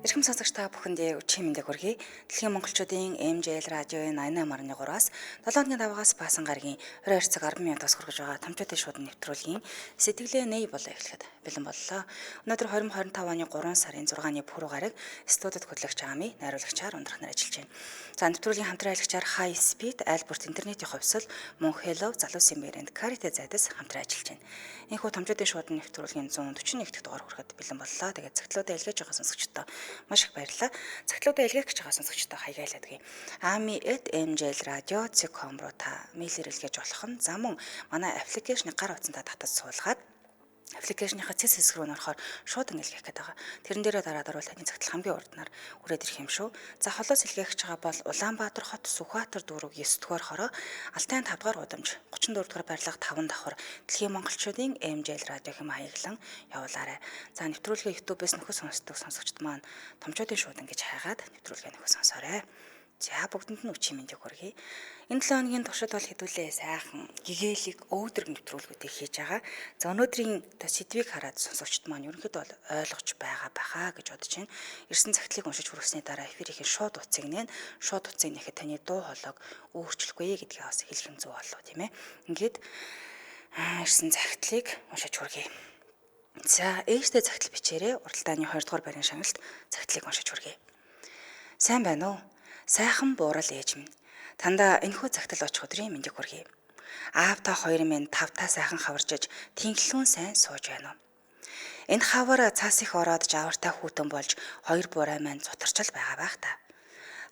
Эрхэм сонсогч та бүхэндээ өчигдөр мэндийг хүргэе. Дэлхийн монголчуудын MJL радиогийн 88.3-аас 7 даваагаас баасан гарагийн 22 цаг 10 минутаас хүргэж байгаа томчуудын шууд нэвтрүүлгийн сэтгэлээ нэй болоо эхлэхэд бэлэн боллоо. Өнөөдөр 2025 оны 3 сарын 6-ны пүрэв гараг студид хөтлөгч Ами, найруулагчаар ундрахнаар ажиллаж байна. За нэвтрүүлгийн хамтран аялагчаар High Speed, айлбурт интернетийн хувьсэл, мөн Hello, залуусын бэрэнд Карите зайдас хамтран ажиллаж байна. Энэхүү томчуудын шууд нэвтрүүлгийн 141 дахь дугаар хүрэхэд бэлэн боллоо. Тэгээд цагтлуудаа илгээж байгаа сонсогчдоо маш их баярлалаа. Цагтлуудаа илгээх гэж байгаа сонсогчдоо хаягаалаад. ami@mjlradio.com руу та мэйлээр илгээж болох нь. За мөн манай аппликейшнийг гар утсандаа татаж суулгаад аппликейшныхаа цэс хэсэг рүү нөрөхөөр шууд илгээх гэдэг байгаа. Тэрэн дээрээ дараад оруулаад таны цагтл хамгийн урднаар хүрээд ирэх юм шүү. За холоос илгээх гэж байгаа бол Улаанбаатар хот Сүхбаатар дүүрэг 9 дугаар хороо Алтай 5 дугаар гудамж 34 дугаар барилга 5 давхар Дэлхийн монголчуудын MJL радио хэм хаяглан явуулаарай. За нэвтрүүлгээ YouTube-ээс нөхөд сонсдог сонсогчд маань томчуудын шууд ингэж хайгаад нэвтрүүлгээ нөхөд сонсоорой. За бүгдэнд нь өчигдөр мэндийг хүргэе. Энэ 7 хоногийн туршид бол хэдүүлээ сайхан гэгээлэг өөдрөг нэвтрүүлгүүдийг хийж байгаа. За өнөөдрийн сэдвийг хараад сонсогчд маань ерөнхийдөө бол ойлгож байгаа баха гэж бодож байна. Ирсэн цагтлыг уншиж хүргэсний дараа эфирийн шууд утсыг нээн шууд утсыг нэхэд таны дуу хоолойг өөрчлөхгүй гэдгийг бас хэлэх нь зөв болов тийм ээ. Ингээд ирсэн цагтлыг уншиж хүргэе. За ээжтэй цагтл бичээрээ уралдааны 2 дугаар байрны шагналт цагтлыг уншиж хүргэе. Сайн байна уу? Сайхан буурал ээж минь. Тандаа энэхүү цагтл очих өдрийн мэндийг хүргэе. Аав та хоёр минь тавтаа сайхан хаваржиж тэнхлүүн сайн сууж байна уу? Энэ хавар цаас их ороод жавартай хүүтэн болж хоёр бурай маань цутарчл байгаа байх та.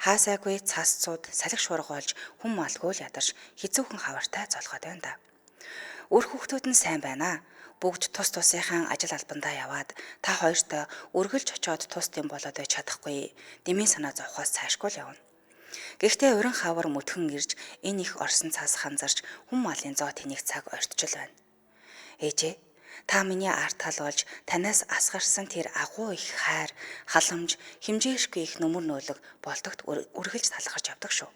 Хаасайгүй цасцууд салхи шуурга болж хүм малгүй л ядарч хэцүүхэн хавартай золгоод байна да. Үр хүүхдүүд нь сайн байна. Бүгд тус тусынхаа ажил албандаа яваад та хоёртой үргэлж очиод тус дэм болоод байж чадахгүй. Дэмийн санаа зовхоос цаашгүй л явна. Гэхдээ уран хавар мөтгөн ирж энэ их орсон цаас ханзарч хүм малын зоо тэнийг цаг ойртчл байна. Ээжээ, та миний арт тал болж танаас асгарсан тэр агуу их хайр, халамж, хэмжээшгүй их нүмер нөөлөг болдогт үргэлж талхарч явдаг шүү.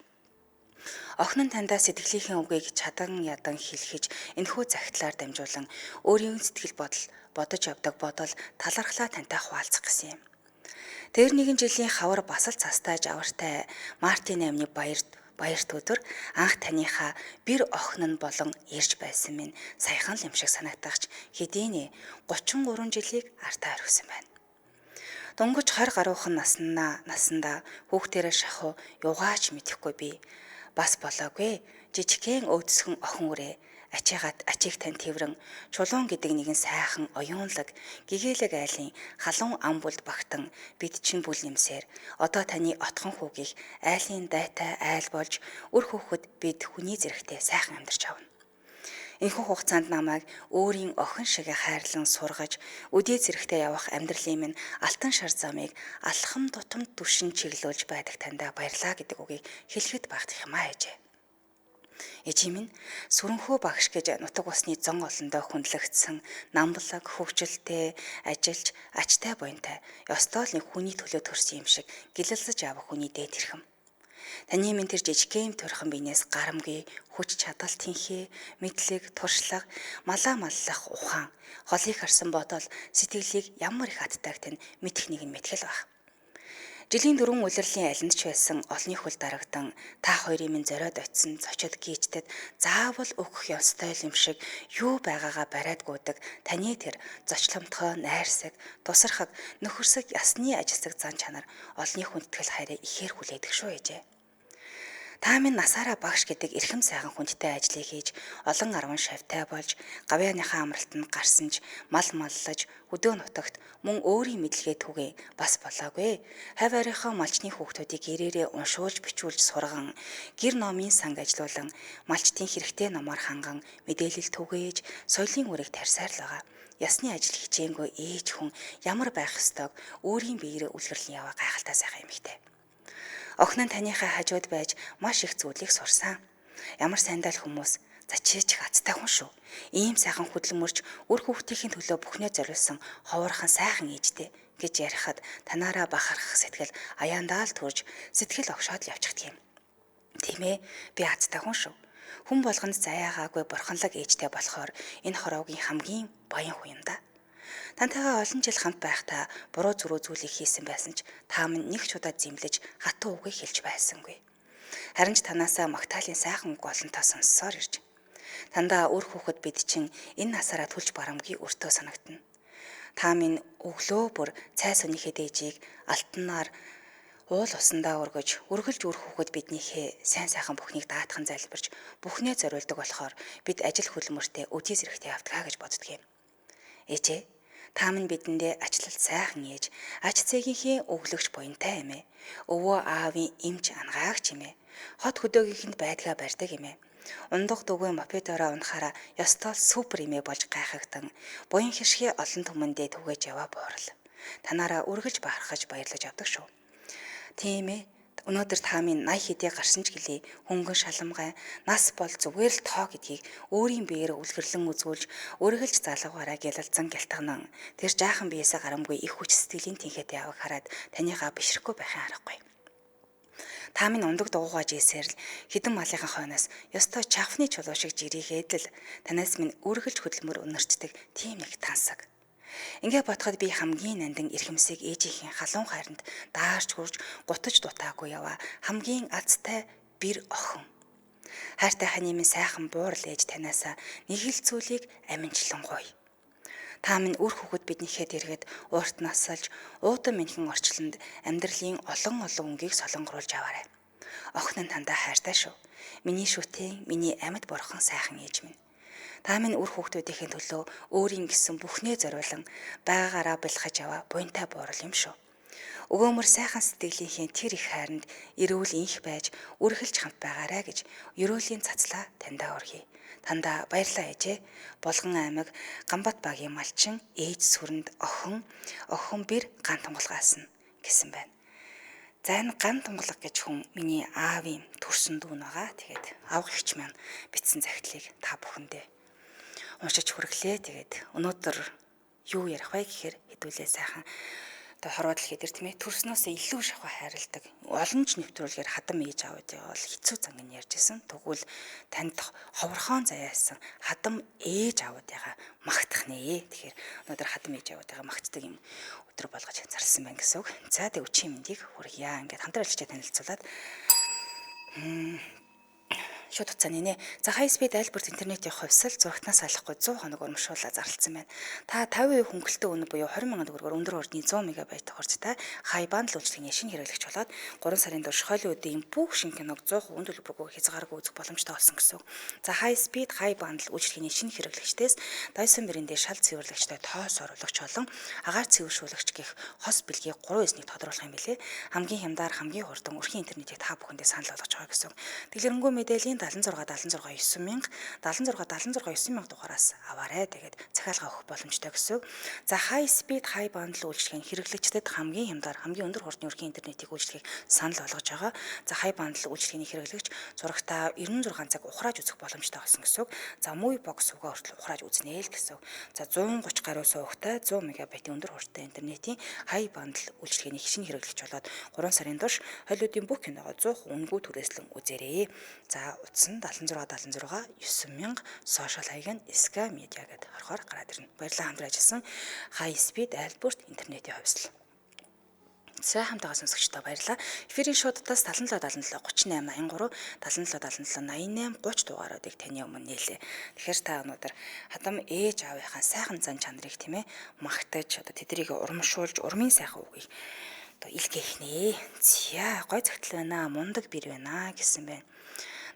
Охин нь тандаа сэтгэлийнхээ үгийг чадан ядан хэлхэж энэхүү загтлаар дамжуулан өөрийн сэтгэл бодож явдаг бодол талархлаа тантай хуваалцах гэсэн юм. Тэр нэгэн жилийн хавар бас л цастай жавартай Мартин амны баярт өдөр анх таныхаа бэр охин нь болон ирж байсан минь саяхан л юм шиг санагдагч хэдийнэ 33 жилийг артаа орхисон байна. Дунгаж 20 гаруйхан наснда хүүхдэрээ шахуу югаач мэдэхгүй би. Бас болоогүй жижигхэн өөдсгөн охин үрээ ачиг тань тэрвэн чулуун гэдэг нэгэн сайхан оюунлаг гэгээлэг айлын халуун амбулд багтан бид чинь бүл нэмсээр одоо таны отхон хүүгийг айлын дайтай айл болж үр хүүхэд бид хүний зэрэгтэй сайхан амьдарч авна. Энэхүү хугацаанд намайг өөрийн охин шиг хайрлан сургаж өдий зэрэгтэй явах амьдралын минь алтан шар замыг алхам тутамд түшин чиглүүлж байдаг тандаа баярлаа гэдэг үгийг хэлэхэд багтах юм аа ээжээ. Ээжи минь сүрэнхүү багш гэж нутаг усны зон олондоо хүндлэгдсэн намблаг хөвгчлөлтэй ажиллаж ачтай буянтай ёстой л нэг хүний төлөө төрсөн юм шиг гэлэлсэж авах хүний дээд хэрхэм. Таны минь тэр жижигхэн төрхөн биенээс гарамгүй хүч чадал тэнхээ мэдлэг туршлага малаа маллах ухаан холыг харсан бодол сэтгэлийг ямар их хаттайг тань мэдэх нэг нь мэтгэл баг. Жилийн 4 улирлын алинд ч байсан олны хөл дарагдан та хоёрын минь зориод очисон зочид гීчтэд заавал өгөх ёстой юм шиг юу байгаагаа бариад гуйдаг таны тэр зочломтгой найрсаг тусархаг нөхөрсөг ясны ажилсаг зан чанар олны хүндэтгэл хайрыг ихээр хүлээдэг шүү ээжээ. Та минь насаараа багш гэдэг эрхэм сайхан хүндтэй ажлыг хийж олон арван шавьтай болж гавьяаныхаа амралтанд гарсанж мал маллаж өдөө нутагт мөн өөрийн мэдлэгээ түгэн бас болоогүй. Хавь арийнхаа малчны хүүхдүүдийг гэрээрээ уншуулж бичүүлж сурган гэр номын санг ажилуулан малчтын хэрэгтэй номоор ханган мэдээлэл түгээж соёлын үрийг тарьсаар л байгаа. Ясны ажил хичээнгүй ээж хүн ямар байх ёстойг өөрийн биеэрээ үлгэрлэн яваа гайхалтай сайхан эмэгтэй. Охин нь таныхаа хажууд байж маш их зүйлийг сурсан. Ямар сандал хүмүүс зачиж хацтай хүн шүү. Ийм сайхан хөдөлмөрч үр хүүхдийн төлөө бүхнээ зориулсан ховорхон сайхан ээжтэй гэж ярихад танаараа бахархах сэтгэл аяандаа л төрж сэтгэл огшоод явчихдаг юм. Тийм ээ, би хацтай хүн шүү. Хүн болгонд заяагаагүй бурханлаг ээжтэй болохоор энэ хороогийн хамгийн баян хүн юм да. Тантайгаа олон жил хамт байхдаа буруу зөрүү зүйлийг хийсэн байсан ч та минь нэг ч удаа зэмлэж хатуу үгийг хэлж байсангүй. Харин ч танаасаа магтаалын сайхан үг олонтоо сонссоор ирж. Тандаа үр хүүхэд бид чинь энэ насаараа түлж барамгүй өртөө санагдана. Та минь өглөө бүр цай сүнийхээ дээжийг алтанаар уул усандаа үргэлж үр хүүхэд биднийхээ сайн сайхан бүхнийг даатхан залбирч бүхнээ зориулдаг болохоор бид ажил хөдөлмөртөө өдий зэрэгтэй явдгаа гэж боддгийм. Ээжээ, та минь бидэндээ ачлалт сайхан ээж, ач зээгийнхээ өглөгч буянтай эмээ, өвөө аавын эмч ангаагч эмээ, хот хөдөөгийнхэнд байдгаа барьдаг эмээ. Ундах дөгөө мопедороо унахаараа ёстол супер эмээ болж гайхагдан, буян хишгээ олон түмэндээ түгэж яваа буурал. Танаараа үргэлж бахархаж баярлаж авдаг шүү. Тийм ээ. Өнөөдөр та минь 80 хэдий гарсан ч гэлээ хөнгөн шаламгай нас бол зүгээр л тоо гэдгийг өөрийн биеэр үлгэрлэн үзүүлж өргөлж залгаваараа гялалзан гялтганан тэр жаахан биесээ гарамгүй их хүч сэтгэлийн тэнхээтэй яваг хараад таныгаа бишрэхгүй байхын аргагүй. Та минь ундаг дугуйгаа жийсээр л хідэн малынхаа хойноос ёстой чавхны чулуу шиг жирийгээд л танаас минь үргэлж хөдөлмөр өнөрчдөг тийм нэг тансаг. Ингээ бодоход би хамгийн нандин эрхэмсийг ээжийнхээ халуун хайранд даарч хурж гутаж дутаагүй яваа хамгийн азтай бэр охин. Хайртай хани минь сайхан буурал ээж танаасаа нэг л зүйлийг аминчлан гуй. Та минь үр хүүхэд биднийхээ дэргэд уурт насалж уудан минхэн орчлонд амьдралын олон өнгийг солонгоруулж аваарай. Охин нь тандаа хайртай шүү. Миний шүтэн, миний амьд бурхан сайхан ээж минь. Та минь үр хүүхдүүдийн төлөө өөрийн гэсэн бүхнээ зориулан байгаагаараа бэлхэж яваа буянтай буурал юм шүү. Өгөөмөр сайхан сэтгэлийнхээ тэр их хайранд эрүүл инх байж үргэлж хамт байгаарай гэж ерөөлийн цацлаа таньдаа өргөе. Тандаа баярлалаа ээжээ. Булган аймаг Гамбат багийн малчин ээж сүрэнд охин бэр ган тунгалгаасан гэсэн байна. За энэ ган тунгалга гэж хүн миний аавын төрсөн дүү байгаа. Тэгээд авах ихч маань бичсэн захидлыг та бүхэндээ уншиж хүргэлээ. Тэгээд өнөөдөр юу ярих вэ гэхээр хэдүүлээ сайхан хорвоод л хэдэр тийм ээ төрснөөсөө илүү шавхаа хайрладаг. Олон ч нэвтрүүлгээр хадам ээж аавуудыг бол хэцүү зангин ярьж исэн. Тэгвэл танд ховорхон заяасан хадам ээж аавуудыгаа магтах нэ. Тэгэхээр өнөөдөр хадам ээж аавуудыгаа магтдаг юм өдөр болгож зарласан байна гэсэн үг. За тэг өчийн мэндийг хүргье. Ингээд хамтран ажиллаж танилцуулаад шууд уцааны нэ. За high speed айлбарт интернетийн хувьсал зурагтнаас салахгүй 100 хоног урамшуулаа зарлцсан байна. Та 50% хөнгөлөлтөө өнө буюу 20,000 төгрөгөөр өндөр ордны 100 мегабайт хурцтай high bundle үйлчилгээний шинэ хэрэглэгч болоод 3 сарын турш Hollywood-ийн бүх шинэ киног 100% өндөр төлбөргүй хязгааргүй үзэх боломжтой болсон гэсэн. За high speed high bundle үйлчилгээний шинэ хэрэглэгчдээс Dyson брэндийн шал цэвэрлэгчтэй тоос оруулагч болон агаар цэвэршүүлэгч гэх хос бэлгийг 3-9-ийг тодруулах юм билээ. Хамгийн хямдар хамгийн хурдан өрхийн интернетийг та бүхэндээ санал болгож байгаа гэсэн. Дэлгэрэнгүй мэдээллийн 76 9,000 дугаараас аваарай. Тэгээд захиалга өгөх боломжтой гэсэн. За high speed high bundle үйлчилгээний хэрэглэгчдэд хамгийн хямдар хамгийн өндөр хурдны өрхийн интернетийг үйлчлэхийг санал болгож байгаа. За high bundle үйлчилгээний хэрэглэгч зурагтаа 96 цаг ухрааж үзэх боломжтой болсон гэсэн. За movie box сувгаа хүртэл ухрааж үзнэ л гэсэн. За 130 гаруй сувагтай 100 мегабайтын өндөр хурдтай интернетийн high bundle үйлчилгээний шинэ хэрэглэгч болоод 3 сарын турш Hollywood-ийн бүх киногоо 100% үнэгүй түрээслэн үзээрэй. За утсан 76 9,000 social хаяг нь SK Media гэдэг орохоор гараад ирнэ. Баярлалаа хамтран ажилласан high speed айлбарт интернетийн хувьсал. За хамтаа сонсогчдоо баярлалаа. Эфирийн шуудтаас 77 38 83 77 77 88 30 дугааруудыг таны өмнө нээлээ. Тэгэхээр та өнөөдөр хадам ээж аавынхаа сайхан зан чанарыг тийм ээ магтаж одоо тэднийг урамшуулж урмын сайхан үгийг одоо илгээх нэ. Зя гой цагтл байна, мундаг бэр байна гэсэн байна.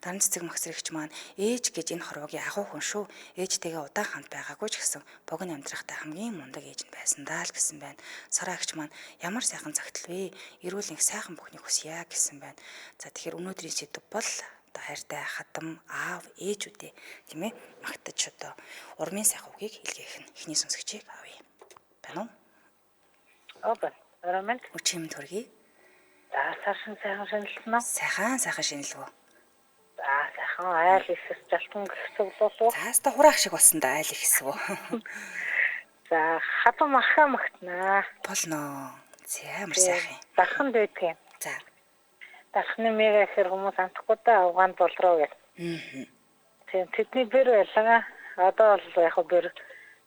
Даран цэцэг магсрэгч маань ээж гэж энэ хорвогийн агуу хүн шүү. Ээжтэйгээ удаан хамт байгаагүй ч гэсэн богино амьдрахтай хамгийн мундаг ээж нь байсан даа л гэсэн байна. Сараагч маань ямар сайхан цагтл вэ? Эрүүл их сайхан бүхнийг хүсье гэсэн байна. За тэгэхээр өнөөдрийн сэдв бол одоо хайртай хадам аав ээжүүдээ тийм ээ магтаж одоо урмын сайхан үгийг илгээх нь эхний сонсогчийг авъя. Байна уу? Оба, романт. Өчим төргий. За сайхан шинэлнэ. Сайхан шинэлгөө. За сайхан айл ихс жалтан гэсэн болов. Тааста хураах шиг болсон да айл ихсвөө. За хадам ахаа магтнаа. Болно. Ямар сайхан. Дахан дүйдэг юм. За. Дахны мега хэр хүмүүс амтахгүй да Афган болроо гэж. Тийм тэдний бэр байлаа. Одоо бол яг бэр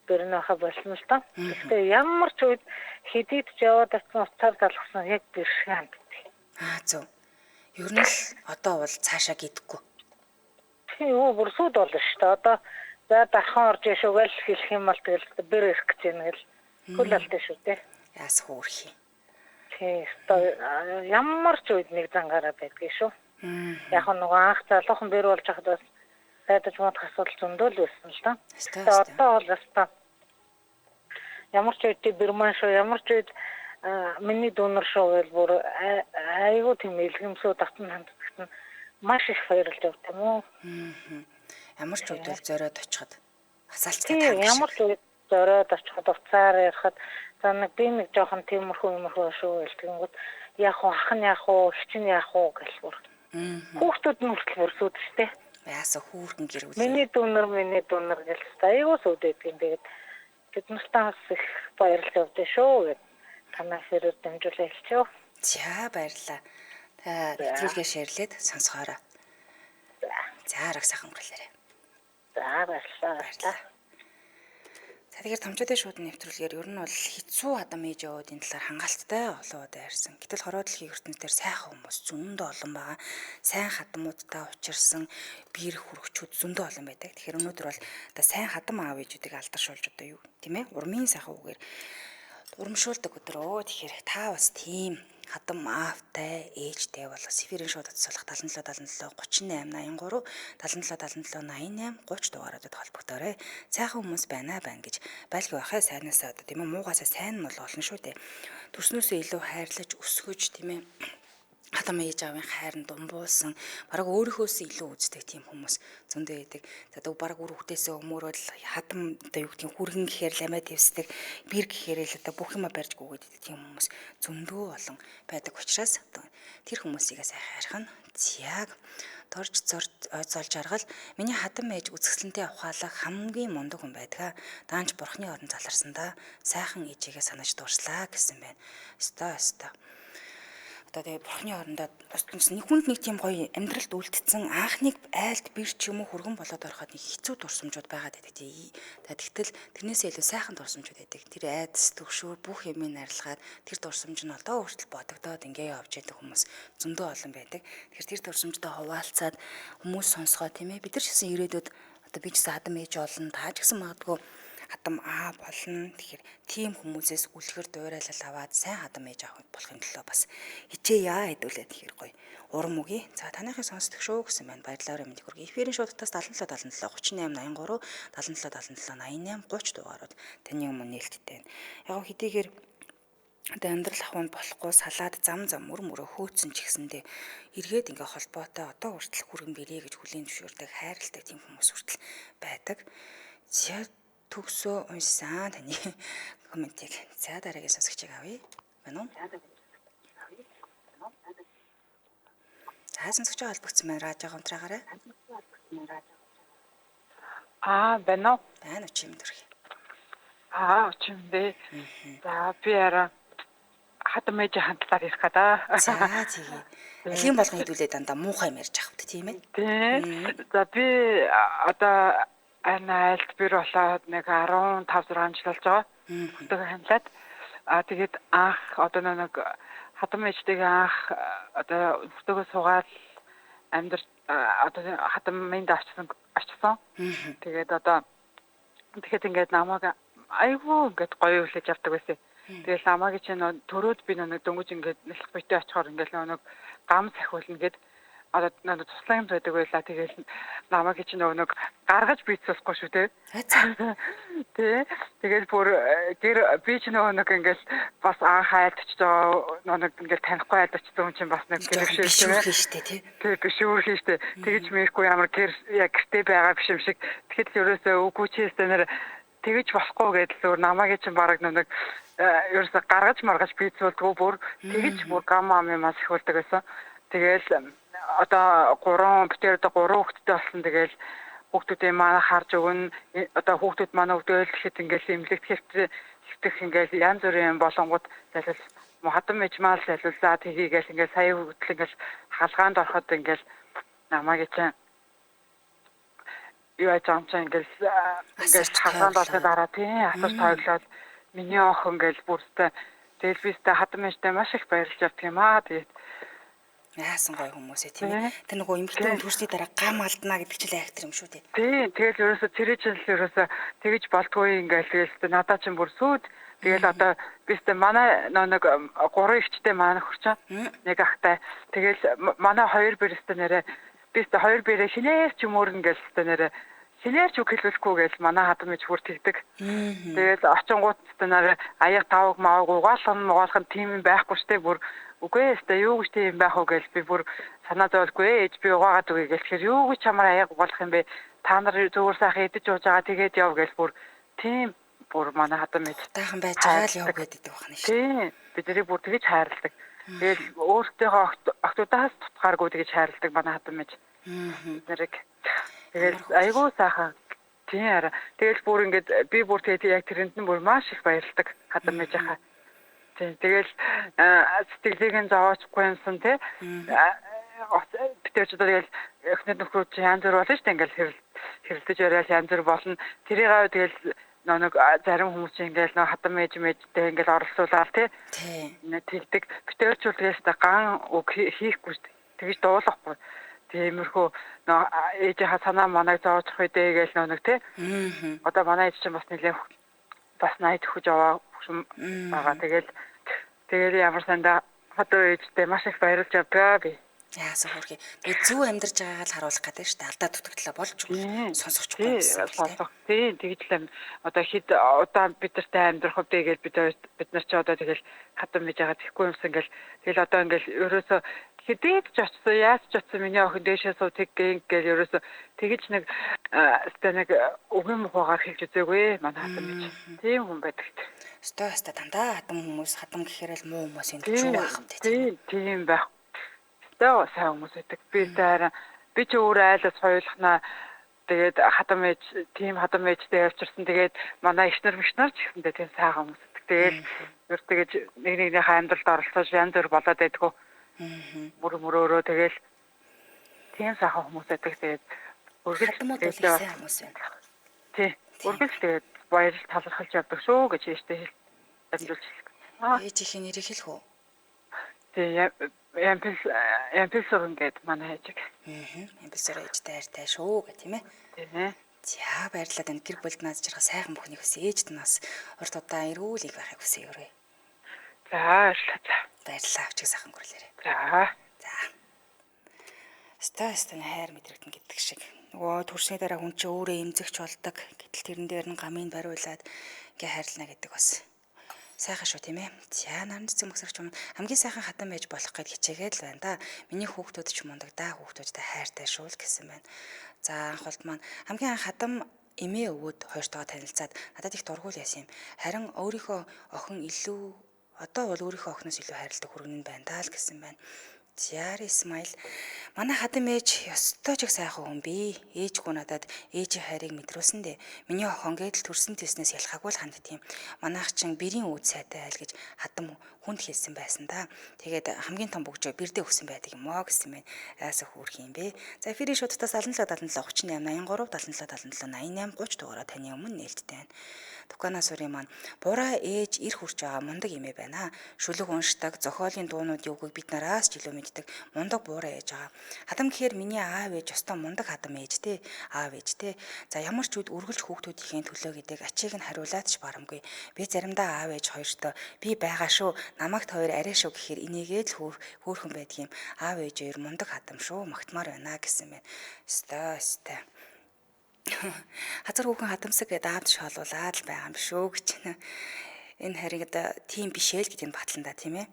бэрнэха болсон л доо. Гэхдээ ямар ч үед хэдийд ч яваад атсан уцаар залгсан яг бэр шиг ханд. Зөв. Ер нь л одоо бол цаашаа гидэггүй. Тийм үү бүрсүүд болно шүү дээ. Одоо за дархан орж ишүүгээл хэлэх юм бол тэгэл бэр ирэх гэж байна гэл хөл алтай шүү дээ. Яас хөөрхий. Тийм одоо ямар ч үед нэг зангаараа байдгийг шүү. Яг нөгөө анх залуухан бэр болж хахад бас сайдаж модох асуудал зөндөө л байсан л доо. Одоо бол яста ямар ч үед бэрман шүү, ямар ч үед миний дүүнер шүү гэж бүр айгуу тийм илгэмсүү татсан хандлагт нь маш их баярлж явт юм уу. Ямар ч үед зориод очиход асаалцтай тийм ямар ч үед зориод очиход уцаар ярихад за нэг би нэг жоохон тиймэрхүү шүү гэлтэнгүүд яг ах нь яг хчин яг гэл бүр хүүхдүүд нь хүртэл бүрсүүд штэ. Яаса хүүхэн гэр бүл. Миний дүүнер гэл айгуу сүдэд юм тэгээд бид нартай бас их баярлж явдаа шүү гэд танаас хэрэг дамжуулаа хэлчихв. За баярлаа. Та нэвтрүүлгээ шеэрлээд сонсгоорой. За арга сайхан өнгөрүүлээрэй. За баярлалаа. За тэгэхээр томчуудын шууд нэвтрүүлгээр ер нь бол хэцүү хадам ээж явуудын талаар хангалттай олон удаа ярьсан. Гэтэл хорвоо дэлхийн ертөнцийн сайхан хүмүүс зөндөө олон байгаа. Сайн хадамуудтай учирсан биер хүрэгчүүд зөндөө олон байдаг. Тэгэхээр өнөөдөр бол одоо сайн хадам аав ээжүүдийг алдаршуулж одоо юу тийм ээ? Урмын сайхан үгээр урамшуулдаг өдрөө. Тэгэхээр та бас тийм хадам аавтай ээжтэй бол Сефирийн шууд утасалах 7777 38 83 7777 88 30 дугааруудад холбогдоорой. Сайхан хүмүүс байна гэж байлгүй байхаа сайнасаа одоо тийм ээ муугасаа сайн нь бол олон шүү дээ. Төрснөөсөө илүү хайрлаж өсгөж тийм ээ хадам ээж аавын хайранд думбуулсан бараг өөрийнхөөс илүү үздэг тийм хүмүүс зөндөө байдаг. За одоо бараг үр хөвгтөөсөө өмөрөөл хадам одоо юу гэдгийг хүргэн гэхээр ламаа твсдэг бэр гэхээр л одоо бүх юма барьж гүгээд тийм хүмүүс зөндөө олон байдаг учраас одоо тэр хүмүүсийгээ сайн хайрах нь яг торж золж аргал миний хадам ээж үзэсгэлэнтэй ухаалаг хамгийн мундаг хүн байдаг. Даанч бурхны орон заларсандаа сайхан ээжигээ санаж дуурслаа гэсэн байна. Өстой. Одоо тэгээ бурхны орондоо нэг хүнд нэг тийм гоё амьдралд үлдсэн анхныг айлд бэр ч юм уу хүргэн болоод ороход нэг хэцүү дурсамжууд байгаад байдаг тий. Тэгтэл тэрнээсээ илүү сайхан дурсамжууд байдаг. Тэр айдас төгшөөр бүх юмыг арилгаад тэр дурсамж нь одоо хүртэл бодогдоод ингээ явж байдаг хүмүүс зөндөө олон байдаг. Тэгэхээр тэр дурсамжтай хуваалцаад хүмүүс сонсгоо тийм ээ. Бид нар ч гэсэн ирээдүйд одоо би ч гэсэн хадам ээж болно, таа ч гэсэн магадгүй хадам аа болно. Тэгэхээр тийм хүмүүсээс үлгэр дуурайлал аваад сайн хадам ээж авах болохын төлөө бас хичээе хэдүүлээ тэгэхээр гоё. Урам үгүй. За таныхыг сонсдог шүү гэсэн байна. Баярлалаа мэд хүргэе. Эфирийн шуудтаас 7777 38 83 7777 88 30 дугаарууд таны өмнө нээлттэй байна. Яг хэдийгээр одоо амьдрал ахуйнд болохгүй салаад зам мөрөө хөөцсөн ч гэсэндээ эргээд ингээ холбоотой одоо хүртэл хүргэн бэрээ гэж хүлийн зөвшөөрдөг хайрладаг тийм хүмүүс хүртэл байдаг. Төгсөө уншсан таны комментиг. За дараагийн сонсогчийг авъя. Байна уу? За сонсогч холбогдсон байна. Радио хамтраагаарай. Байна уу? Байна уу чим дөрхи. Чимдээ. За би хадам ээж хандлаар ярих гэдэг. За тэгээ. Элийн болгон хэдүүлээ дандаа муухай юм ярьж авахт тийм ээ. Тийм. За би одоо айлд бэр болоод нэг 15 6 жил болж байгаа. Хөтөг хандлаад тэгээд анх одоо нэг хадам ээжтэйгээ анх одоо хөтөгөө суугаад амьдрал одоо хадамын очсон. Тэгээд ингээд намайг айгүй ингээд гоё хүлээж авдаг байсан. Тэгээд намайг чинь төрөөд би нэг дөнгөж ингээд нэлэх битээ очихоор ингээд нэг гам сахиулна гэд одоо нэг туслан байдаг байлаа. Тэгээд намайг чинь нэг гаргаж бийцүүлэхгүй шүү дээ. Тэгээд бүр гэр би чинь нэг ингээд бас анх айлтч нэг ингээд танихгүй айлтчсан хүн чинь бас нэг гэрвшээ шүү дээ. Тэгээд бишүүрхий шүү дээ. Тэгэж мэрхгүй ямар яг гэртээ байгаа биш юм шиг. Тэгэхэд ерөөсөө үгүй чийстэй нэр тэгэж болохгүй гэдэл өөр намайг чинь бараг нэг ерөөсөө гаргаж маргаж бийцүүлдэггүй бүр тэгэж бүр гам амаас ихүүлдэг байсан. Тэгэл одоо 3 хүүхэдтэй болсон. Тэгэл хүүхдүүдээ манай харж өгнө. Одоо хүүхдүүд манай өвдөөл гэхэд ингээл имлэгт хэвтэх ингээл янз бүрийн болонгууд залил хадам ээж мал залилаа тгийгээл ингээл сая хүүхдэл ингээл халгаанд ороход ингээл намайг чинь юу яаж юм чинь ингээл хасаанд болоод дараа тийм асууж тоглоод миний охин ингээл бүртээ тэгэл бистэй хатан мэжтэй маш их баярлж явдаг юм аа. Тэгээд яасан гоё хүмүүс ээ тийм ээ. Тэр нөгөө эмэгтэй төрсний дараа гам алднаа гэдэг чинь актер юм шүү дээ. Тийм тэгэл ерөөсө цэрэж ерөөсө тэгэж болдгүй ингээл тэгэл надад чинь бүр сүйд тэгэл одоо бистэй манай нэг 3 ихчтэй манай хурцаа нэг ахтай тэгэл манай 2 бэрстэй нэрэ бистэй 2 бэрэ шинээр ч юм уу ингээл нэрэ шинээр ч үг хэлүүлэхгүй гэж манай хатан мэж бүр тэгдэг. Тэгэл очингууд нэрэ аяг тавг мааг угаалхан тийм юм байхгүй штэ бүр үгүй ээ юу гэж тийм байх уу гэж би бүр санаа зовлгүй ээж би угаагаад үгүй гэж тэгэхээр юу гэж чамаар аяг угаалах юм бэ та нар зүгээр сайхан идэж ууж байгаа тэгээд яв гэж бүр тийм бүр манай хатан мэд таахан байж байгаа л яв гэдэг байна шүү. Тийм бидний бүр тэгэж хайрладаг. Тэгэл өөртөөхөө октодаас тутгааргүй тэгэж хайрладаг манай хатан мэд. Нэрэг тэгэл айгуу сайхан тийм арай тэгэл бүр ингээд би бүр тэгээд яг тэрэнд нь бүр маш их баярлдаг хатан мэд яхаа. Тэгэл сэтгэлийг нь зовоочгүй юмсан тий. Битэрч одоо тэгэл эхнэр нөхрүүд чинь янз бүр болно шүү дээ ингээл хэрэлдэж яриад янз бүр болно. Тэрийг тэгэл нэг зарим хүмүүс чинь ингээл нөө хатан мэжтэй ингээл оролцуулаад тий. Тэгдэг. Битэрч үлгээс та ган үг хийхгүй шүү дээ. Тэгэж дуулахгүй. Тиймэрхүү нөө ээжийнхаа санаа манайг зовоочих үедээ гээл нөө нэг тий. Одоо манай ээж чинь бас нэлээ бас 80 хүж аваа байгаа. Тэгээд ямар санда хатуу ээжтэй маш их баярлж явдаг би. Яасан хөрхий. Тэгээд зөв амьдарч байгаагаа л харуулах гэдэг шүү дээ. Алдаа дутагдлаа болж сонсохгүй юмсан. Тийм тэгж л одоо хэд удаан бид нартай амьдрах үедээ гэж бид нар ч одоо тэгэл хатан мэж байгаа тэхгүй юмсан ингээл тэгэл одоо ингээл ерөөсө хэдийд ч очсон яаж ч очсон миний охин дээшээ суу тэггэн гэж ерөөсө тэгж нэг өгөн мухагаар хэлж үзээгүй манай хатан мэж. Тийм хүн байдаг. Өстой дандаа хатан хүмүүс хатан гэхээр л муу хүмүүс юм шүү байх юм тий. Тийм байх. Өстой сайн хүмүүс байдаг. Би ч өөрөө айлс хойлохнаа тэгээд хатан мэж тийм хатан мэжтэй явчихсан. Тэгээд манай ихнэр мишнэр ч гэсэндээ тийм сайхан хүмүүс байдаг. Тэгээд ер тэгэж нэгнийхээ амьдралд оролцож янз бүр болоод байдгүй. Мөрөөрөө тэгэл тийм сайхан хүмүүс байдаг. Тэгээд үргэлж сайн хүмүүс байна. Тий. Үргэлж тэгээд баярлал талархалж явдаг шүү гэж ээжтэй хэлж хэлдэг. Ээжийн нэрийг хэлэх үү? Тий, ямпилсор ингээд манай ээж. Ямпилсор ээжтэй хайртай шүү гэх тийм ээ. Тийм. За баярлалаа танд гэр бүлд нааж жаргах сайхан бүхнийг хүсье. Ээжд нас урт удаа эрүүл их байхыг хүсье өрөө. За баярлалаа авчиг сайхан гүрлээрээ. За. Стаст хайр мэдрэгдэн гэдэг шиг. Нөгөө төрсний дараа хүн чинь өөрөө эмзэгч болдог. Гэтэл тэрэн дээр нь гамын бариулаад ингээ хайрлана гэдэг бас сайхан шүү тийм ээ. За наран цэцэг мөсөрч юм хамгийн сайхан хатан байж болох гэд хичээгээд л байна да. Миний хүүхдүүд ч мундаг да хүүхдүүдтэй хайртай шүү л гэсэн байна. За анхолт маань хамгийн анх хатам эмээ өвөд хоёртойгоо танилцаад надад их дургуул яасан юм. Харин өөрийнхөө охин илүү одоо бол өөрийнхөө охиноос илүү хайрладаг хүргэн байна даа л гэсэн байна. Зяри Исмаил манай хатан ээж ёстой ч их сайхан хүн би. Ээжгүй надад ээжийн хайрыг мэдрүүлсэн дээ. Миний охин гэдэл төрсөн тэснээс ялхаагүй л хандт юм. Манайх чин бэрийн үүд сайтай айл гэж хатам хүнд хэлсэн байсан да. Тэгээд хамгийн том бүгжээ бэрдээ өгсөн байдаг юм аа гэсэн мэн. Айсаа хөөрх юм бэ. За эфирийн шуудтаас 77 77 38 83 77 77 88 30 дугаараа таны өмнө нээлттэй байна. Дукана сүрийн маань бураа ээж ир хурж байгаа мундаг эмээ байна. Шүлэг уншдаг, зохиолын дуунууд юуг бид нараас ч илүү мэддэг мундаг бураа ээж байгаа. Хатам гэхээр миний аав ээж өстой мундаг хатам ээжтэй, аав ээжтэй. За ямар ч үед үргэлж хүүхдүүдийн төлөө гэдэг ачийг нь хариулаад ч барамгүй. Би заримдаа аав ээж хоёртой би байгаа шүү, намагт хоёр арай шүү гэхээр инээгээд л хөөрхөн байдаг юм. Аав ээж хоёр мундаг хатам шүү, магтмаар байна гэсэн мэн. Өстой. Хазар хүүхэн хатамсаг гэдэг аавд шоолуулаад л байгаа юм шүү гэж байна. Энэ хариг одоо тийм биш ээ л гэдэг нь батлан да тийм ээ.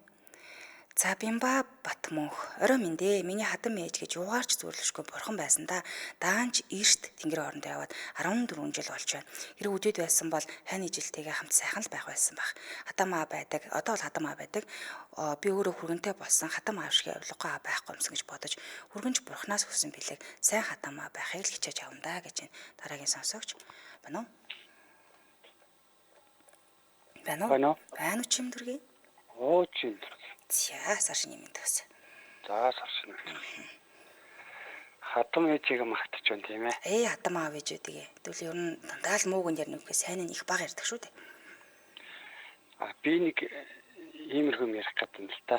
За бимба Батмөнх орой минь миний хатам ээж гэж юугаарч зүрлэшгүй бурхан байсан да. Даанч эрт тэнгэр оронд яваад 14 жил болж байна. Хэрэг үдээд байсан бол хань ижилтэйгээ хамт сайхан л байх байсан баг. Хатам аа байдаг. Одоо бол хатам аа байдаг. Би өөрөө хүргэнтэй болсон хатам аав шиг авилгагүй аа байхгүй юмсан гэж бодож хүргэнж бурхнаас хүссэн билег сайн хатам аа байхыг л хичээж авна да гэж байна. Дараагийн сонсогч байна уу? Байна уу чимдэргийн? Оо чимдэр. За саршин юм тагс. За саршин. хатам ээжийг магтаж байна тийм ээ. Хатам аав ээжүүдийг. Тэгвэл ер нь дандаа л мууг нэр нүхээ сайн нь их бага ярьдаг шүү дээ. Би нэг иймэрхүү юм ярих гэдэг юм л та.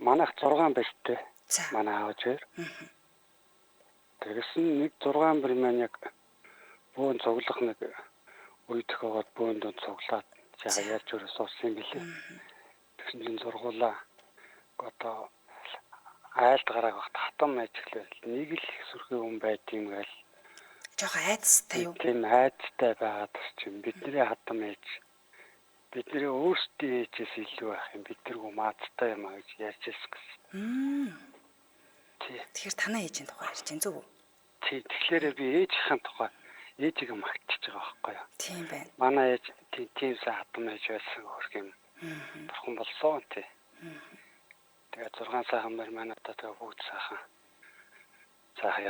Манайх 6 байртай. Манай аав ээж. Тэгсэн нэг 6 бэр маань яг бөөн цуглах нэг үе тохиогоод бөөн донд цуглаад яагаад яаж өрөө суусан юм бэлээ. Тэгсэн чинь зургуулаа одоо айлд гарааг багт хатам ажиллавал нэг л их сүрхий хүн байдığım гээл жоох айцтай юу? Тийм айцтай байгаад чинь бидний хатам ээж бидний өөрсдийн ээжээс илүү байх юм бидэргүй маацтай юм а гэж ярьж ирсэн гэсэн. Тэгэхээр танаа ээжийн тухай ярьж байна зүг үү? Тэгэхээр би ээжийн тухай ээжийг магтчихж байгаа байхгүй юу? Тийм байна. Манай ээж тийм сайн хатам ээж байсан хөрх юм. Бурхан болсон тий. Тэгээд 6 сайхан бар манай одоо тэгээ бүгд сайхан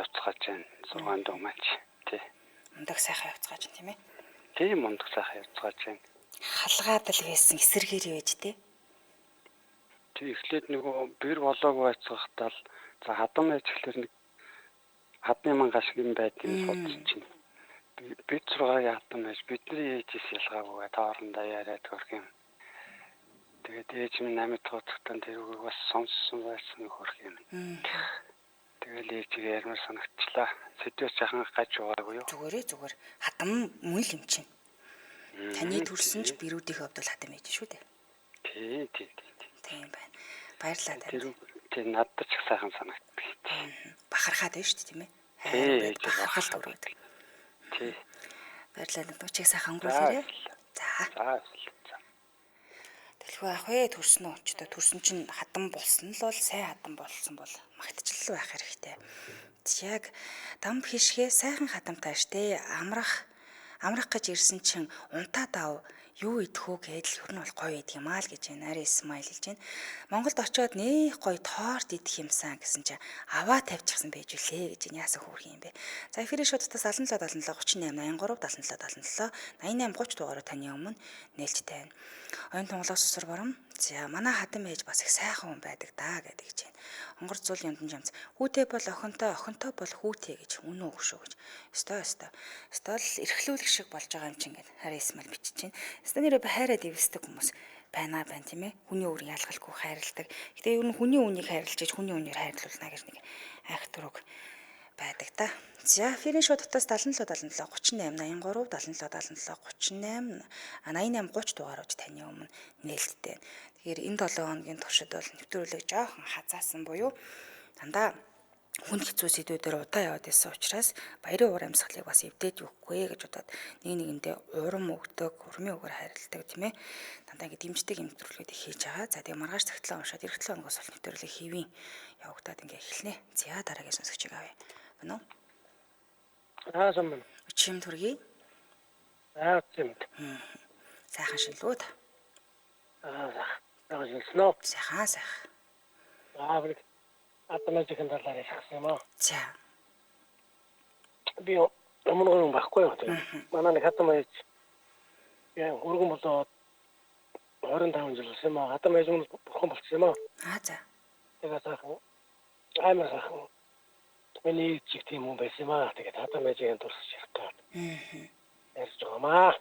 явцгааж байна. 6 дуу маань тий. Мундаг сайхан явцгааж байна тийм ээ. Тийм мундаг сайхан явцгааж байна. Халгаад л байсан эсэргээр юу ээж тий? Тий эхлээд нөгөө бэр болоогүй байцгаахтаа л за хатам ээж гэхэлэр нэг хадны мангаш юм байдгийг бодчих чинь. Бид 6-гийн хатам ээж бидний ээжээс ялгаагүй таорондоо яриад хөрх юм. Тэгээд ээж минь 8 дахь цагтаа тэрүүг бас сонссон байсан хөрх юм. Тэгэл ээжийг ярмаар санагчлаа. Сэдвээс жахан гаж байгаагүй юу? Зүгээр хатам мөн л юм чинь. Таны төрсөн ч бирүүдийн хувьд бол хатам ээж шүү дээ. Тийм байна. Баярлалаа танд. Тэр надад ч их сайхан санагддаг. Бахархаад байна шүү дээ тийм ээ. Бахархалт өрөөдөг. Тий. Баярлалаа танд чиг сайхан өнгөрүүлээрэй. За. Дэлхүү ах вэ төрсөн үү ч төрсөн чинь хатам болсон л бол сайн хатам болсон бол магтчлал байх хэрэгтэй. Яг дам хишгээ сайхан хатамтай штэ амрах гэж ирсэн чинь унтаа дав юу идэх үү гэдэл ер нь бол гоё идэх юм аа л гэж байна. Ари смайл хэлж байна. Монголд очиод нэх гоё торт идэх юмсан гэсэн чинь аваа тавьчихсан байж үлээ гэж яасан хөөрх юм бэ. За эфирийн шуудтаас 77 77 38 83 77 77 88 30 дугаараар таны өмнө нээлттэй байна. Оюун тунгалаас усар барам. За манай хатам ээж бас их сайхан хүн байдаг даа гэдэг гэж байна. Онгор зул юмдан жамц. Хүүтэй бол охинтой, охинтой бол хүүтэй гэж үнэн үг шүү гэж. Өстой л эрхлүүлэх шиг болж байгаа юм чинь ингээд хараа исмэл бичиж байна. Өстой нэрээ хайраа дэвсдэг хүмүүс байна тийм ээ. Хүний өөрийг ялгалгүй хайрладаг. Гэтэ ер нь хүний үнийг хайрлаж иж хүний үнээр хайрлуулна гэж нэг айх дург байдаг та. За эфирийн шуудтаас 77 77 38 83 77 77 38 88 30 дугаарууд таны өмнө нээлттэй. Тэгэхээр энэ 7 хоногийн туршид бол нэвтрүүлэг жоохон хазаасан буюу дандаа хүн хэцүү сэдвүүдээр удаа яваад байсан учраас баярын уур амьсгалыг бас эвдээд өгөхгүй гэж бодоод нэгэндээ урам өгдөг, урмын үгээр хайрладаг тийм ээ. Дандаа ингэ дэмждэг юм нэвтрүүлгүүдийг хийж байгаа. За тэгээ маргааш цагтлаа уншаад эх 7 хоногоос бол нэвтрүүлэг хийвэн явагдаад ингэ эхэлнэ. За дараагийн сонсогчийг авъя. Бэнэ үү? Самбан. Чим төргий? Чим. Сайхан шилгүүд. Сайхан шилснөө. Сайхан. Брик. Атомажикэн талаар ярьсан юм аа. За. Би өмнө нь баггүй юу. Манай нэг хатамаж яа өргөн болоод 25 жил болсон юм аа. Хатамаж нь бурхан болсон юм аа. За. Тэгээд сайхан амар сайхан. Миний чиг тийм юм байсан юм аа. Тэгээд хатамажийн дурсаж ярьтаа. Ярьж байгаа маа.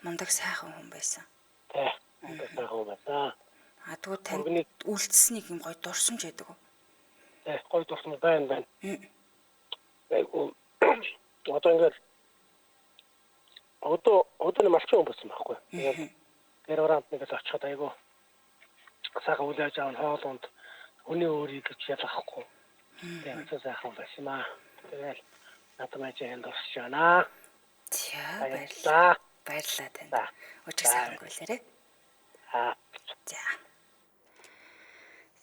Мундаг сайхан хүн байсан. Тий. Мундаг сайхан хүн байсан. Тэгвэл танд үлдсэнийг юм гоё дурсамж яадаг уу? Гоё дурсамж байна. Айгу одоо ингээд одоо малчин хүн болсон байхгүй. Тэр варант нэгээс очиход айгу сайхан үйл ажиллагаа хоолунд хүний өөрийг гэж ялгахгүй. Тэгээд сайхан байсан юм аа. Тэгээд натамжийн дурсаж байна. За баярлалаа танд. Өчиг сайхан өнгөрүүлээрэй. За.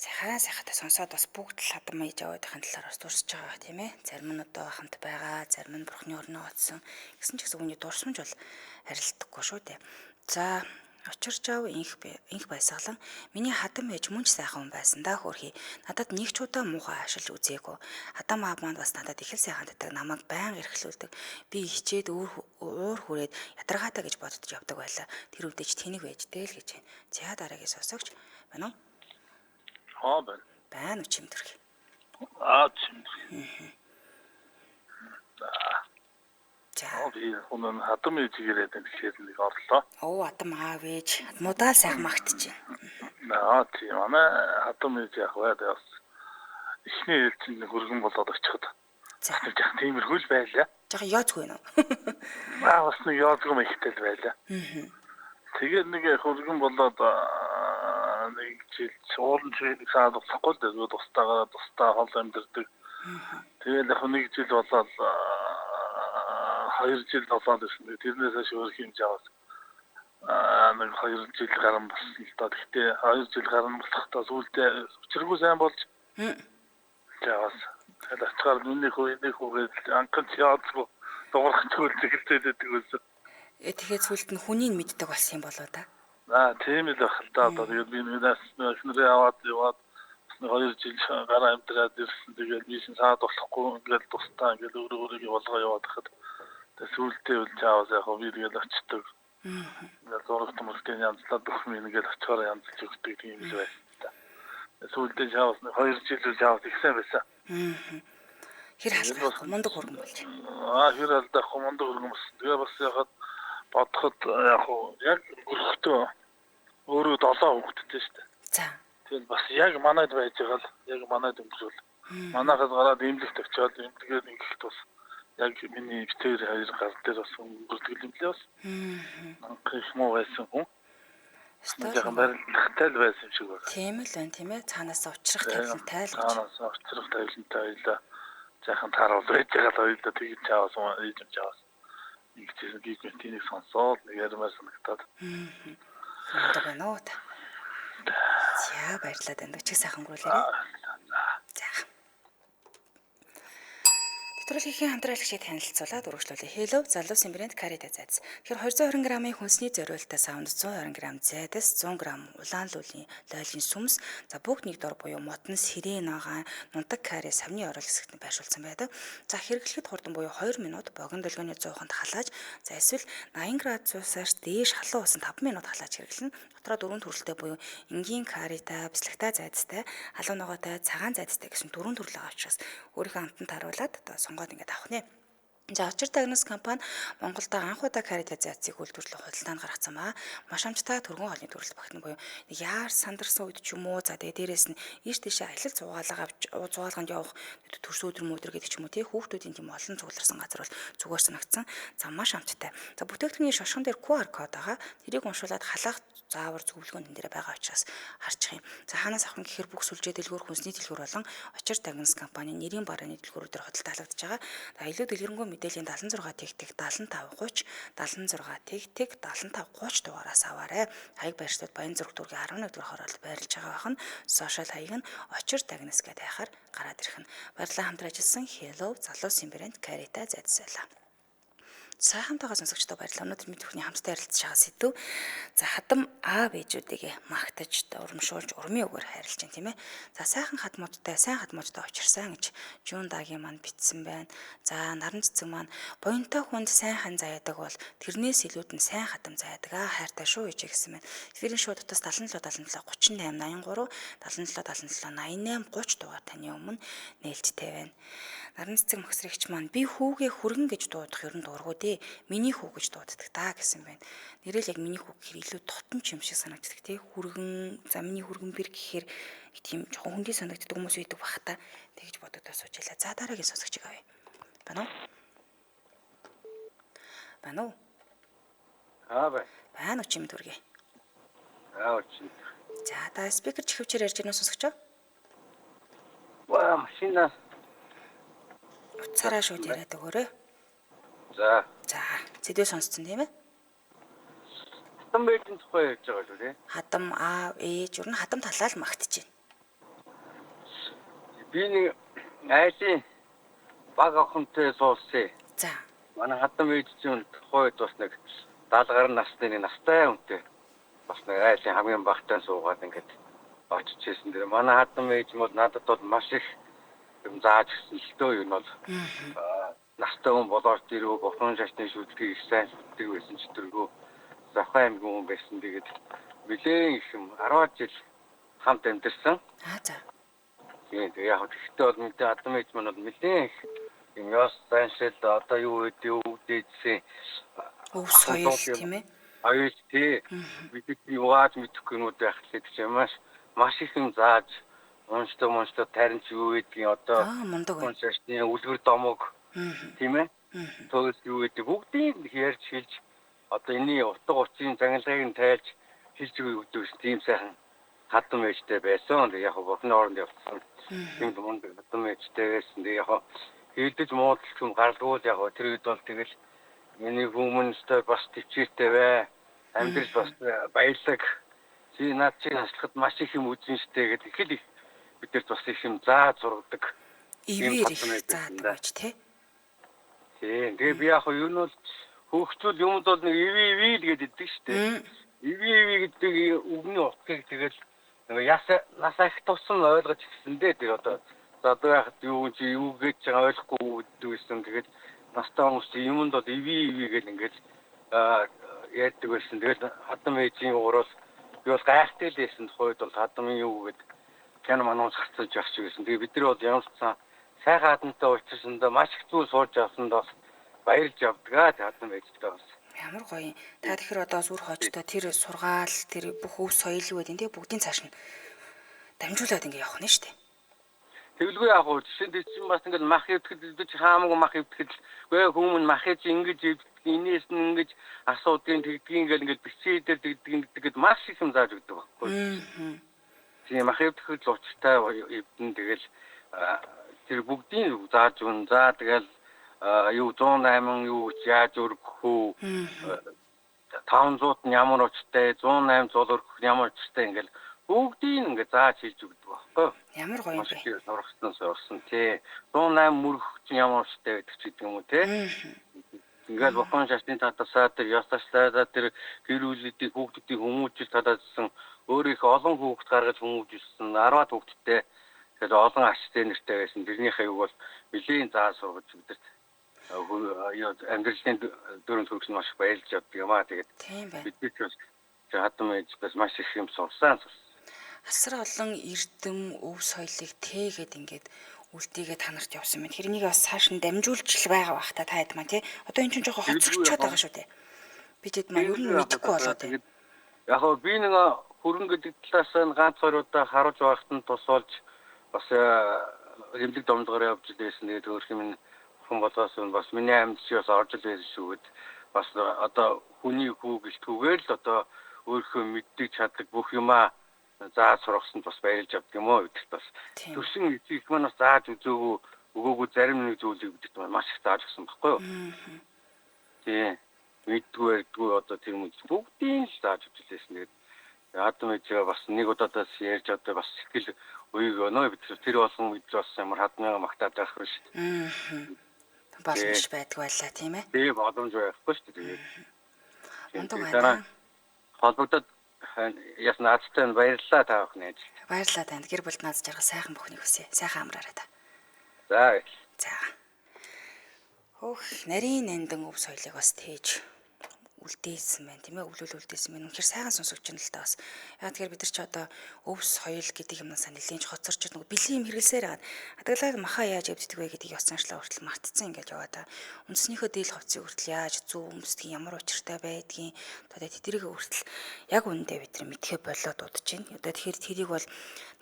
Сайхаатай сонсоод бас бүгд л хатам ээж аваадын талаар бас дурсаж байгаа тийм ээ. Зарим нь одоо хамт байгаа, зарим нь бурхны орноо оцсон. Гэсэн ч гэсэн үний дурсамж бол харилцдаггүй шүү дээ. За, очирч ав инх байсгалан миний хатам ээж мөн ч сайхан хүн байсан да хөөрхий. Надад нэг ч удаа муухай ашиглаж үзээгүй. Хатам аав маань бас надад их л сайхан татдаг, намайг байнга эрхлүүлдэг. Би хичээд уур хүрээд ядаргаатай гэж бодож явдаг байлаа. Тэр үедээ ч тэнэг байжтэй л гэж байна. За дараагийн сонсогч байна уу? Байна. Байна уу чим төрхий. Тийм. За. Би өнөө хадам ээжигээр тэгэхээр нэг орлоо. Хадам аав ээж мудаал сайхан магтж Тийм. Манай хадам ээж яг байдаг. Эхний ээлжинд нэг хөргөн болоод очиход. За. Яг тиймэрхүү л байлаа. Жохо яоцгүй нөө. Бас нэг яодгом ихтэй л байлаа. Тэгээд нэг хөргөн болоод нэг жил уулын чиг саад болохгүй л дээ. Тустаа хол амьдэрдэг. Тэгээд яг нэг жил болоод 2 жил болоод ирсэн. Тэрнээс хойш өөр хэмж аваад нэг 2 жил гарсан болсон л доо. Гэхдээ 2 жил гарсан болохдоо сүүлдээ өчргөө сайн болж. Яас. Тэгээд ачаар миний хүүгээд анхан яадгүй дуурахчгүй зэгэлдээд байдаг байсан. Тэгээд сүлд нь хүнийг мэддэг болсон юм болоо та. Тийм л байх л да. Тэгээд би нэгээс эхнэрээ аваад яваад 2 жил гараа амьдраад ирсэн. Тэгээд би саад болохгүй ингээд тустаа ингээд өөрийгөө болгоо яваад хахад тэгээд сүлдээ үл чаавас яг би тэгээд очдөг. Тэгээд зурагт мөртөө янзлаад бүх юм ингээд очоор янзлж өгдөг юм л байсан. Сүлдээ чаавас 2 жил үл чаавас ихсэн байсан. Хэр хаалгах мундаг хөргөн болж. Хэр алдах мундаг хөргөн болсон. Тэгээ бас яхад бодоход яг өрхтөө өөрөө 7 хүүхэдтэй шүү дээ. За. Тэгээд бас яг манайд байж байгаа л яг манайд өнгөрөөл. Манайхаас гараад имлэгт очиод имлэгээд ингэхэд бас яг миний битээр хоёр гар дээр бас өнгөрдөг юм лээ бас. Анх муу байсан хүн. Яхан барилдахтай л байсан юм шиг байна. Тийм л байна тийм ээ. Цаанаас учрах тавилантай л гэж. Цаанаас учрах тавилантай байлаа. Жаахан тааруул байж байгаа л ойлоо тэгж чаавас ээжм чаавас. Нэг чинь гигантинийг сонсоод нэг ярмаар санагтаад. Мундаг байна уу та. За баярлалаа танд өчиг сайхан өнгөрүүлээрэй. За. Нэвтрүүлгийн хамтраалагчийг танилцуулаад үргэлжлүүлээ. Hello залуусын брэнд Карита зайц. Тэгэхээр 220 г-ийн хүнсний зориултаа саунд 120 г зайдас, 100 г улаан луулийн лойлын сүмс, за бүгд нэг дор буюу модон сирен агаан, нунтаг карри савны орол хэсэгт байршуулсан байдаг. За хэрэглэхэд хурдан буюу 2 минут богино долгионы 100-нд халааж, за эсвэл 80 градусаас дээш халуун усанд 5 минут халааж хэрэглэнэ. Дотроо 4 төрөлтэй буюу энгийн карита, бяцлагтай зайцтай, халуун ногоотой, цагаан зайцтай гэсэн 4 төрөл байгаа учраас өөрийнхөө амтанд харуулад одоо сонгоод ингээд авах нэ. За Очир Diagnosis компани Монголд анх удаа карита зайцыг үйлдвэрлэх худалдаанд гаргацсан ба маш амттай түргэн хоолны төрөлд багтна буюу яар сандарсан үед ч юм уу за тэгээ дээрэс нь ийш тийшээ аялал зугаалга авч зугаалганд явах төрс өдөр мөдөр гэдэг ч юм уу тий хүүхдүүдийн тийм олон цугларсан газар бол зүгээр санагдсан. За маш амттай. За бүтээгдэхүүний шошгон дээр QR код байгаа. Тэрийг уншуулад халаах заавар зөвлөгөө энэ дээр байгаа учраас харчих юм. За хаанаас авах гэхээр бүх сүлжээ дэлгүүр хүнсний дэлгүүр болон Очир Diagnosis компани нэрийн барааны дэлгүүрүүдээр хөдөлтаалагдж байгаа. За илүү дэлгэрэнгүй мэдээллийн 76 тэгтэг 75 30 76 тэгтэг 75 30 дугаараас аваарай. Хаяг байршууд Баянзүрх дүүргийн 11 дугаар хороолд байрлаж байгаа бахан сошиал хаяг нь Очир Diagnosis гэдэг хаягаар гараад ирэх нь. Баярлалаа хамт ажилласан Hello залуусын брэнд Карита зайцсайлаа. Сайхан тагаа сонсогчдоо баярлалаа. Өнөөдөр бид бүхний хамтдаа ярилцж байгаа сэдв. За хадам аав ээжүүдийг магтаж, урамшуулж, урмын үгээр хайрлаж байна тийм ээ. За сайхан хадмуудтай, сайн хадмуудтай очирсан гэж Жундагийн маань бичсэн байна. За наран цэцэг маань буянтай хүнд сайн хан заяадаг бол тэрнээс илүүд нь сайн хадам заяадаг хайртай шүү гэж гэсэн байна. Эфирийн шууд утас 77 77 38 83 77 77 88 30 дугаар таны өмнө нээлттэй байна. Наран цэцэг мөхсрэгч маань би хүүгээ хүргэн гэж дуудах ерөн дургуу дээ. Миний хүү гэж дууддаг та гэсэн байна. Нэрэл яг миний хүү гэхээр илүү дотомч юм шиг санагддаг тий. Хүргэн за миний хүргэн бэр гэхээр тийм жоохон хүндий санагддаг хүмүүс үйдэг бах та. Тэгж бодогдоо сууж ялаа. За дараагийн сонсогч авъя. Байна уу? Байна уу? Бай. Байна уу чим дүргээ. Чи. За та спикер чихвчээр ярьж байна сонсогчоо. Машина. Уцаараа шууд яриад өгөөрэй. За. За, зэдвээ сонсцсон тийм ээ? Хадам ээжийн тухай ярьж байгаа шүү дээ. Хадам аав ээж юу н хадам талаа л магтж байна. Би нэг айлын баг охинтой суулсан. За. Манай хадам ээжийн тухайд бас нэг 70 гаруй насны нэг настай хүнтэй бас нэг айлын хамгийн багтай суугаад ингээд очиж ирсэн. Тэр манай хадам ээж мод надад бол маш их юм зааж өгсөн л дөө юу нь бол настай хүн болоод ирүү гохон шашны шүлтгийг их сайн шүлтдэг байсан ч тэргүү Зохион аймгийн хүн байсан. Тэгээд нэлээд их юм 10 жил хамт амьдэрсэн. За. Тэгээ яг гэхдээ бол мэдээ хатам ээж маань бол мэдээ юм яс заншил одоо юу гэдэг юу дээдсэн Өвс соёл тийм ээ. аюул тий бид юугаач мэдэхгүй нүд байх л маш их юм зааж уншдаг таринч юу гэдгийг одоо мундаг байна. уншаачны үлгэр домог тийм ээ төгс юу гэдэг бүгдийг ярьж хэлж одоо энэний утга учирын зангалгыг нь тайлж хэлж өгдөг гэсэн тийм сайхан хатам ээжтэй байсан. Тэгээ яг бохны оронд явсан. Тийм мундаг хатам ээжтэй байсан. Тэгээ яг хэлдэж муудалч юм гарлгуул яг тэр үед бол тэгэл миний хүмүүстээ бас төвчээртэй бай. Амьдрал бас баялаг. Чи над чи хаслахад маш их юм үзэн штэ гэдэг их л бидэрт бас их юм зааж сургадаг. Ивэр их заадаг байж тий. Тийм. Тэгээ би яг юу нь бол хөөхчүүл юмд бол нэг иви л гэдэг штэ. Иви гэдэг үгний утгыг тэгэл нас их тусам ойлгож ирсэн дээ. Тэр одоо яг юу чи юу гэж ойлгохгүй гэсэн. Тэгээд настай хүмүүс юмд бол иви гэл ингээд яадаг байсан. Тэгээд хатам ээжийн уурал би бол гайхтай л байсан. Тухайд бол хатамын юу гэдэг кино мануус гарцаж явах шиг байсан. Тэгээд бид нар бол ямар ч сайхан хатамтай уулзсандаа маш их зүйл сууж авсандаа баярлж явдаг. Хатам ээжтэй бас. Ямар гоё юм. Та тэгэхээр одоо сүр хожтой тэр сургаал тэр бүх өв соёл юу гэдэг нь бүгдийн цааш нь дамжуулаад ингэ явах нь шүү дээ. Тэгэлгүй яг уу жишээнд чинь бас ингээд мах өвдөхөд чи хаамаагүй мах өвдөхөд үгүй хүмүүс махыг чи ингэж инээс нь ингэж асуудгийн тэгдгийг ингээд бичээ дээр тэгдэг маш их юм зааж өгдөг байхгүй. Тийм мах өвдөхөд л учиртай эвдэн тэгэл тэр бүгдийг зааж өгн. За тэгэл юу 108 юу яаж өргөх үү 500 нь ямар учиртай 108 зул өргөх ямар учиртай ингээл бүгдийг ингээ зааж хийж өгдөг байхгүй. Ямар гоё юм бэ. Сурсан тий 108 мөрөх чинь ямар учиртай байдаг ч гэдэг юм уу тий. Ингээл бохон шашны татасаа тэр ястаслаа тэр гэр бүлүүдийн хүүхдүүдийн хүмүүжил татаадсан өөр их олон хүүхд гаргаж хүмүүжүүлсэн 10-аад хүүхдтэй тэгэл олон ашигтай нэртэй байсан. Тэрнийхээ үг бол нэлийн зааж сургаж өгдөг. Амьдралын дөрөв төрөс маш баярлж явдаг юм аа. Тэгээд бид бас хатам ээжээс маш их юм сурсан. Асар олон эрдэм өв соёлыг тэгээд ингээд үлдээгээ та нарт явсан байна. Тэрнийг бас цааш нь дамжуулж л байгаа бах та хэд маань тий. Одоо эн чинь жоохон хоцрогчод байгаа шүү дээ. Бидэд маань ер нь мэдэхгүй болоод байна. Яг гоо би нэг хөрөнгө гэдэг талаас нь ганц хоёруудаа харуулж байхад нь тусалж бас хэмлэг домдгоор явж байсан. Тэгээд өөр юм хүн болгоос нь бас миний амьд чи бас орж л байсан шүүгээд бас одоо хүний хүү гэлтгүүгээр л одоо өөрхөө мэддэг чаддаг бүх юмаа зааж сургасанд бас баярлж авдаг юм уу гэдэгт бас төрсөн эцэг маань бас зааж өгөөгүй зарим нэг зүйлийг гэдэгт маш их зааж өгсөн байхгүй юу. Тийм мэддгүй одоо тэр юм бүгдийг л зааж өгсөн. Тэгээд хатам ээжээ бас нэг удаадаас ярьж одоо бас сэтгэл уйг өнөө бид тэр болгон бид бас ямар хатмаа магтаад байх биш. Боломж байдаг байлаа тийм ээ. Тийм боломж байхгүй шүү дээ. Мундаг байна. Холбогдоод яс наадтай баярлалаа та бүхэн. Баярлалаа танд. Гэр бүлд наад жаргал сайхан бүхнийг хүсье. Сайхан амраарай та. За. Нарийн нандин өв соёлыг бас тээж үлдээсэн байна тийм ээ. Үлдээсэн байна. Үнэхээр сайхан сонсогч юм л та бас. Яг тэгэхээр бид нар ч одоо өв соёл гэдэг юмнасаа нэлээд хоцорч нөгөө бэлэн юм хэрэглэсээр байгаа. Хадгалаад махаа яаж өвддөг вэ гэдгийг яс цаашлаа хүртэл мартцсан ингээд яваа та. Үндснийхөө дийл хувцсыг хүртэл яаж зөв өмсдөг ямар учиртай байдгийг одоо тэднийг хүртэл яг үүндээ бид нар мэдхээ болоод удаж байна. Одоо тэгэхээр тэрийг бол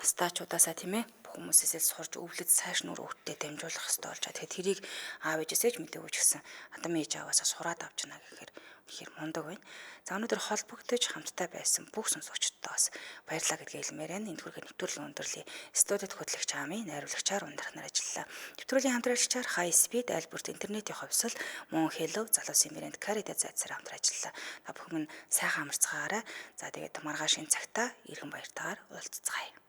настаачуудаасаа тийм ээ хүмүүсээс сурж өвлөд цааш нүр өвдөлтөд дамжуулах хэрэгтэй болж байгаа. Тэгэхээр тэрийг аав ээжээсээ ч мэдээгүй ч гэсэн хатам ээж аваасаа сураад авч байна гэхээр ихэр мундаг байна. За өнөөдөр холбогдож хамтдаа байсан бүх сонсогчдод бас баярлалаа гэдгийг хэлмээр байна. Энд хүргээ нэвтрүүлгийн өндөрлөлийн студид хөтлөгч Амын найруулагчаар ундрах нар ажиллалаа. Нэвтрүүлгийн хамтрагчаар High Speed альберт интернетийн хувьсал мөн Hello залуусын брэнд Carita зайцаар хамтар ажиллалаа. Та бүхэн сайхан амарцгаараа. За тэгээд маргаашийн цагтаа иргэн баяртайгаар уулзцгаая.